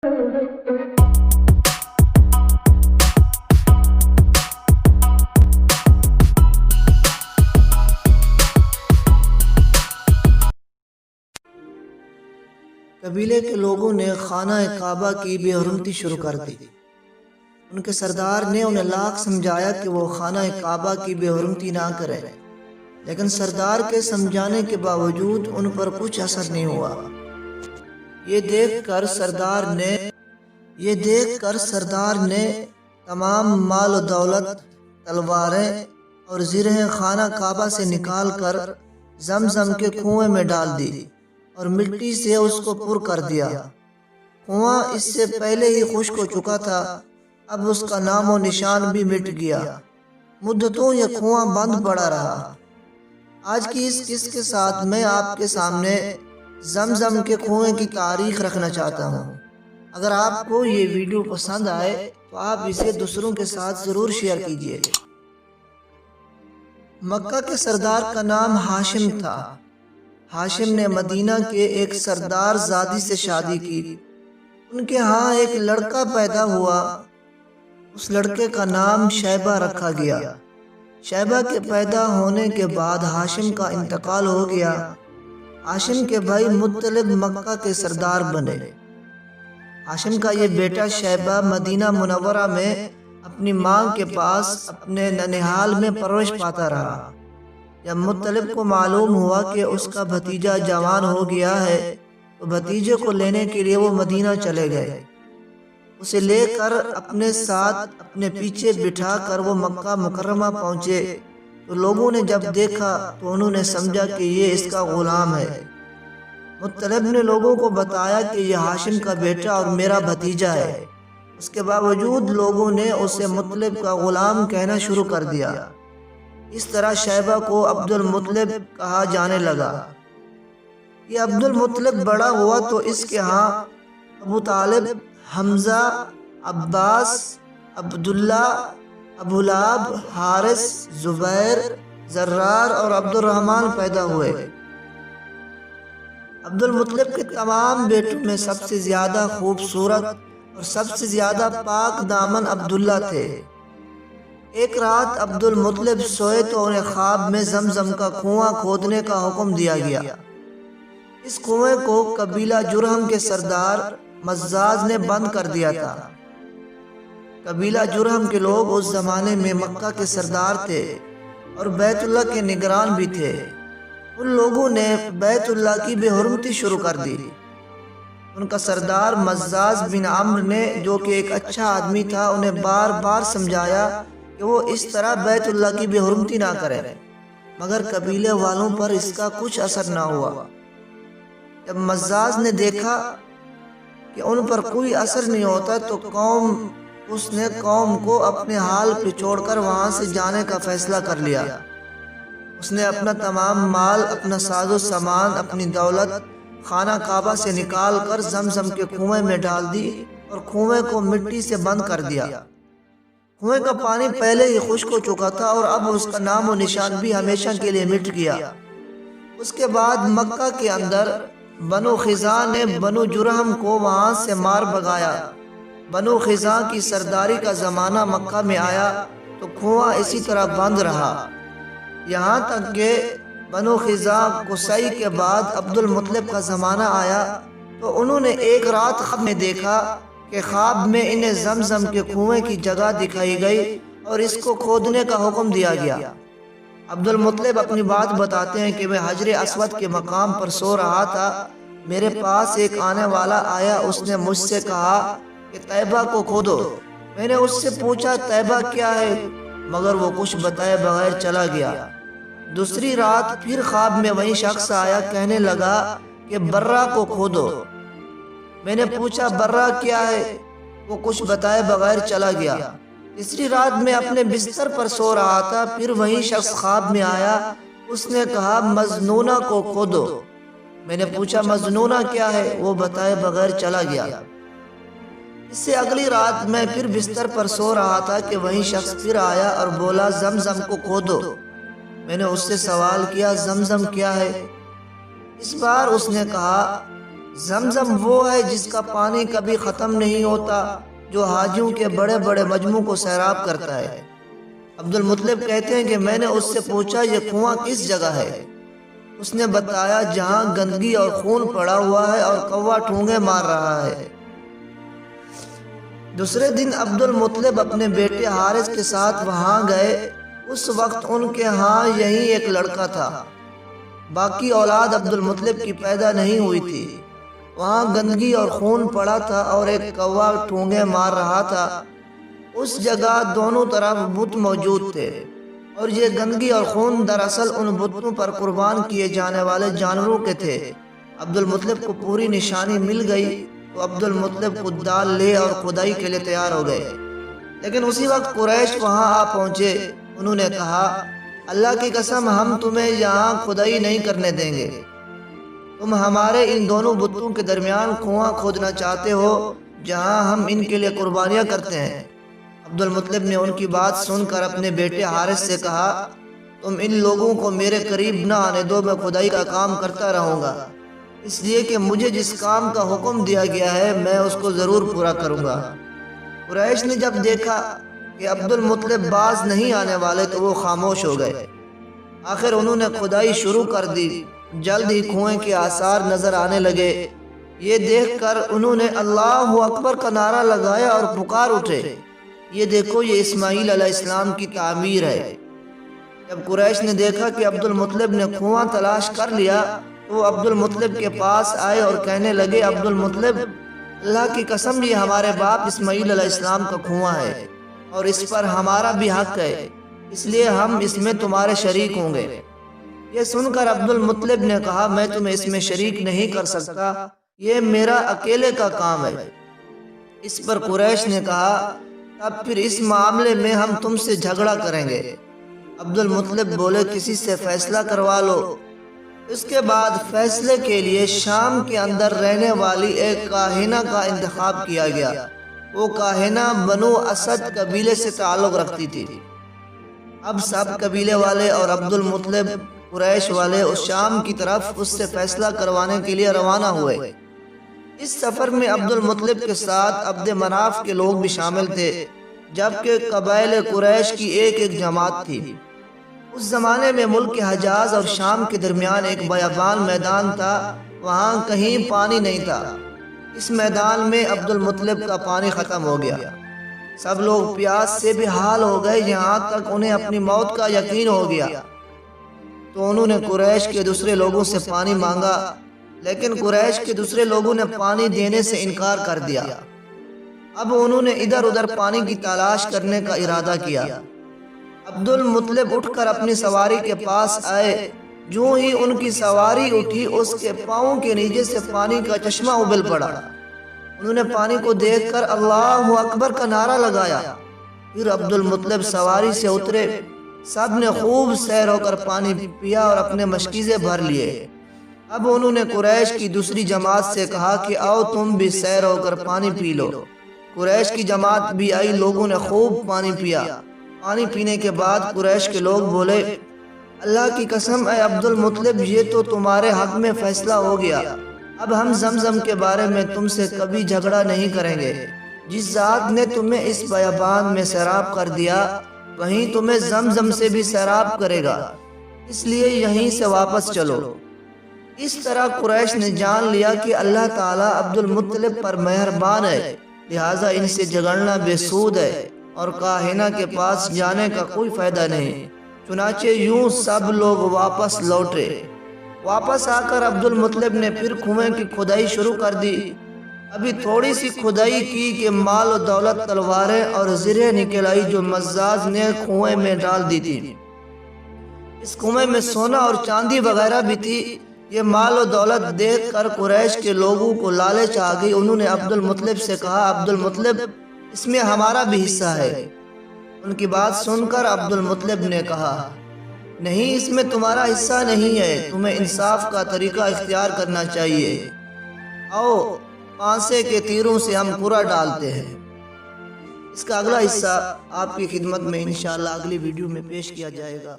قبیلے کے لوگوں نے خانہ کعبہ کی بے حرمتی شروع کر دی۔ ان کے سردار نے انہیں لاکھ سمجھایا کہ وہ خانہ کعبہ کی بے حرمتی نہ کریں، لیکن سردار کے سمجھانے کے باوجود ان پر کچھ اثر نہیں ہوا۔ یہ دیکھ کر سردار نے تمام مال و دولت، تلواریں اور زرہیں خانہ کعبہ سے نکال کر زمزم کے کنویں میں ڈال دی اور مٹی سے اس کو پر کر دیا۔ کنواں اس سے پہلے ہی خشک ہو چکا تھا، اب اس کا نام و نشان بھی مٹ گیا۔ مدتوں یہ کنواں بند پڑا رہا۔ آج کی اس قصے کے ساتھ میں آپ کے سامنے زمزم کے کنویں کی تاریخ رکھنا چاہتا ہوں۔ اگر آپ کو یہ ویڈیو پسند آئے تو آپ اسے دوسروں کے ساتھ ضرور شیئر کیجیے۔ مکہ کے سردار کا نام ہاشم تھا۔ ہاشم نے مدینہ کے ایک سردار زادی سے شادی کی۔ ان کے ہاں ایک لڑکا پیدا ہوا۔ اس لڑکے کا نام شیبہ رکھا گیا۔ شیبہ کے پیدا ہونے کے بعد ہاشم کا انتقال ہو گیا۔ ہاشم کے بھائی مطلب مکہ کے سردار بنے۔ ہاشم کا یہ بیٹا شیبہ مدینہ منورہ میں اپنی ماں کے پاس اپنے ننھیال میں پرورش پاتا رہا۔ جب مطلب کو معلوم ہوا کہ اس کا بھتیجا جوان ہو گیا ہے تو بھتیجے کو لینے کے لیے وہ مدینہ چلے گئے۔ اسے لے کر اپنے ساتھ اپنے پیچھے بٹھا کر وہ مکہ مکرمہ پہنچے تو لوگوں نے جب دیکھا تو انہوں نے سمجھا کہ یہ اس کا غلام ہے۔ مطلب نے لوگوں کو بتایا کہ یہ ہاشم کا بیٹا اور میرا بھتیجا ہے۔ اس کے باوجود لوگوں نے اسے مطلب کا غلام کہنا شروع کر دیا۔ اس طرح شیبہ کو عبد المطلب کہا جانے لگا۔ یہ عبد المطلب بڑا ہوا تو اس کے ہاں ابو طالب، حمزہ، عباس، عبداللہ، ابو لہب، حارث، زبیر، زرار اور عبد الرحمن پیدا ہوئے۔ عبد المطلب کے تمام بیٹوں میں سب سے زیادہ خوبصورت اور سب سے زیادہ پاک دامن عبداللہ تھے۔ ایک رات عبد المطلب سوئے تو انہیں خواب میں زمزم کا کنواں کھودنے کا حکم دیا گیا۔ اس کنویں کو قبیلہ جرہم کے سردار مزاز نے بند کر دیا تھا۔ قبیلہ جرہم کے لوگ اس زمانے میں مکہ کے سردار تھے اور بیت اللہ کے نگران بھی تھے۔ ان لوگوں نے بیت اللہ کی بے حرمتی شروع کر دی۔ ان کا سردار مزاز بن عمرو نے، جو کہ ایک اچھا آدمی تھا، انہیں بار بار سمجھایا کہ وہ اس طرح بیت اللہ کی بے حرمتی نہ کرے، مگر قبیلے والوں پر اس کا کچھ اثر نہ ہوا۔ جب مزاز نے دیکھا کہ ان پر کوئی اثر نہیں ہوتا تو اس نے قوم کو اپنے حال پہ چھوڑ کر وہاں سے جانے کا فیصلہ کر لیا۔ اس نے اپنا تمام مال، اپنا ساز و سامان، اپنی دولت خانہ کعبہ سے نکال کر زمزم کے کنویں میں ڈال دی اور کنویں کو مٹی سے بند کر دیا۔ کنویں کا پانی پہلے ہی خشک ہو چکا تھا اور اب اس کا نام و نشان بھی ہمیشہ کے لیے مٹ گیا۔ اس کے بعد مکہ کے اندر بنو خزاع نے بنو جرہم کو وہاں سے مار بھگایا۔ بنو خزاع کی سرداری کا زمانہ مکہ میں آیا تو کنواں اسی طرح بند رہا، یہاں تک کہ بنو خزاع قصی کے بعد عبد المطلب کا زمانہ آیا تو انہوں نے ایک رات خواب میں دیکھا کہ خواب میں انہیں زمزم کے کنویں کی جگہ دکھائی گئی اور اس کو کھودنے کا حکم دیا گیا۔ عبد المطلب اپنی بات بتاتے ہیں کہ میں حجر اسود کے مقام پر سو رہا تھا، میرے پاس ایک آنے والا آیا، اس نے مجھ سے کہا کہ طیبہ کو کھودو۔ میں نے اس سے پوچھا طیبہ کیا ہے، مگر وہ کچھ بتائے بغیر چلا گیا۔ دوسری رات پھر خواب میں وہی شخص آیا، کہنے لگا کہ برہ کو کھودو۔ میں نے پوچھا برہ کیا ہے، وہ کچھ بتائے بغیر چلا گیا۔ تیسری رات میں اپنے بستر پر سو رہا تھا، پھر وہی شخص خواب میں آیا، اس نے کہا مجنونہ کو کھودو۔ میں نے پوچھا مجنونہ کیا ہے، وہ بتائے بغیر چلا گیا۔ اس سے اگلی رات میں پھر بستر پر سو رہا تھا کہ وہی شخص پھر آیا اور بولا زمزم کو کھودو۔ میں نے اس سے سوال کیا زمزم کیا ہے، اس بار اس نے کہا زمزم وہ ہے جس کا پانی کبھی ختم نہیں ہوتا، جو حاجیوں کے بڑے بڑے مجمع کو سیراب کرتا ہے۔ عبد المطلب کہتے ہیں کہ میں نے اس سے پوچھا یہ کنواں کس جگہ ہے؟ اس نے بتایا جہاں گندگی اور خون پڑا ہوا ہے اور کوا ٹھونگے مار رہا ہے۔ دوسرے دن عبد المطلب اپنے بیٹے حارث کے ساتھ وہاں گئے۔ اس وقت ان کے ہاں یہی ایک لڑکا تھا، باقی اولاد عبد المطلب کی پیدا نہیں ہوئی تھی۔ وہاں گندگی اور خون پڑا تھا اور ایک کوا ٹھونگے مار رہا تھا۔ اس جگہ دونوں طرف بت موجود تھے، اور یہ گندگی اور خون دراصل ان بتوں پر قربان کیے جانے والے جانوروں کے تھے۔ عبد المطلب کو پوری نشانی مل گئی تو عبد المطلب خود ڈال لے اور کھدائی کے لیے تیار ہو گئے، لیکن اسی وقت قریش وہاں آ پہنچے۔ انہوں نے کہا اللہ کی قسم ہم تمہیں یہاں کھدائی نہیں کرنے دیں گے، تم ہمارے ان دونوں بتوں کے درمیان کنواں کھودنا چاہتے ہو جہاں ہم ان کے لیے قربانیاں کرتے ہیں۔ عبد المطلب نے ان کی بات سن کر اپنے بیٹے حارث سے کہا تم ان لوگوں کو میرے قریب نہ آنے دو، میں کھدائی کا کام کرتا رہوں گا، اس لیے کہ مجھے جس کام کا حکم دیا گیا ہے میں اس کو ضرور پورا کروں گا۔ قریش نے جب دیکھا کہ عبد المطلب باز نہیں آنے والے تو وہ خاموش ہو گئے۔ آخر انہوں نے کھدائی شروع کر دی۔ جلد ہی کنویں کے آثار نظر آنے لگے۔ یہ دیکھ کر انہوں نے اللہ اکبر کا نعرہ لگایا اور پکار اٹھے یہ دیکھو یہ اسماعیل علیہ السلام کی تعمیر ہے۔ جب قریش نے دیکھا کہ عبد المطلب نے کنواں تلاش کر لیا تو وہ عبد المطلب کے پاس آئے اور کہنے لگے عبد المطلب اللہ کی قسم یہ ہمارے باپ اسماعیل علیہ السلام کا کنواں ہے اور اس پر ہمارا بھی حق ہے، اس لیے ہم اس میں تمہارے شریک ہوں گے۔ یہ سن کر عبد المطلب نے کہا میں تمہیں اس میں شریک نہیں کر سکتا، یہ میرا اکیلے کا کام ہے۔ اس پر قریش نے کہا اب پھر اس معاملے میں ہم تم سے جھگڑا کریں گے۔ عبد المطلب بولے کسی سے فیصلہ کروا لو۔ اس کے بعد فیصلے کے لیے شام کے اندر رہنے والی ایک کاہنہ کا انتخاب کیا گیا۔ وہ کاہنہ بنو اسد قبیلے سے تعلق رکھتی تھی۔ اب سب قبیلے والے اور عبد المطلب قریش والے اس شام کی طرف اس سے فیصلہ کروانے کے لیے روانہ ہوئے۔ اس سفر میں عبد المطلب کے ساتھ عبد مناف کے لوگ بھی شامل تھے، جبکہ قبائل قریش کی ایک ایک جماعت تھی۔ اس زمانے میں ملک حجاز اور شام کے درمیان ایک بیابان میدان تھا، وہاں کہیں پانی نہیں تھا۔ اس میدان میں عبد المطلب کا پانی ختم ہو گیا۔ سب لوگ پیاس سے بے حال ہو گئے، یہاں تک انہیں اپنی موت کا یقین ہو گیا۔ تو انہوں نے قریش کے دوسرے لوگوں سے پانی مانگا، لیکن قریش کے دوسرے لوگوں نے پانی دینے سے انکار کر دیا۔ اب انہوں نے ادھر ادھر پانی کی تلاش کرنے کا ارادہ کیا۔ عبد المطلب اٹھ کر اپنی سواری کے پاس آئے۔ جو ہی ان کی سواری اٹھی اس کے پاؤں کے نیچے سے پانی کا چشمہ ابل پڑا۔ انہوں نے پانی کو دیکھ کر اللہ اکبر کا نعرہ لگایا۔ پھر عبد المطلب سواری سے اترے۔ سب نے خوب سیر ہو کر پانی پیا اور اپنے مشکیزے بھر لیے۔ اب انہوں نے قریش کی دوسری جماعت سے کہا کہ آؤ تم بھی سیر ہو کر پانی پی لو۔ قریش کی جماعت بھی آئی، لوگوں نے خوب پانی پیا۔ پانی پینے کے بعد قریش کے لوگ بولے اللہ کی قسم اے عبد المطلب یہ تو تمہارے حق میں فیصلہ ہو گیا، اب ہم زمزم کے بارے میں تم سے کبھی جھگڑا نہیں کریں گے۔ جس ذات نے تمہیں اس بیابان میں سیراب کر دیا وہیں تمہیں زمزم سے بھی سیراب کرے گا، اس لیے یہیں سے واپس چلو۔ اس طرح قریش نے جان لیا کہ اللہ تعالیٰ عبد المطلب پر مہربان ہے، لہٰذا ان سے جھگڑنا بے سود ہے اور کاہنہ کے پاس جانے کا کوئی فائدہ نہیں۔ چنانچہ یوں سب لوگ واپس لوٹے۔ واپس آ کر عبد المطلب نے پھر کنویں کی کھدائی شروع کر دی۔ ابھی تھوڑی سی کھدائی کی کہ مال و دولت، تلواریں اور زرہیں نکل آئی جو مزاج نے کنویں میں ڈال دی تھی۔ اس کنویں میں سونا اور چاندی وغیرہ بھی تھی۔ یہ مال و دولت دیکھ کر قریش کے لوگوں کو لالچ آ گئی۔ انہوں نے عبد المطلب سے کہا عبد المطلب اس میں ہمارا بھی حصہ ہے۔ ان کی بات سن کر عبد المطلب نے کہا نہیں، اس میں تمہارا حصہ نہیں ہے، تمہیں انصاف کا طریقہ اختیار کرنا چاہیے۔ آؤ پانسے کے تیروں سے ہم پورا ڈالتے ہیں۔ اس کا اگلا حصہ آپ کی خدمت میں انشاءاللہ اگلی ویڈیو میں پیش کیا جائے گا۔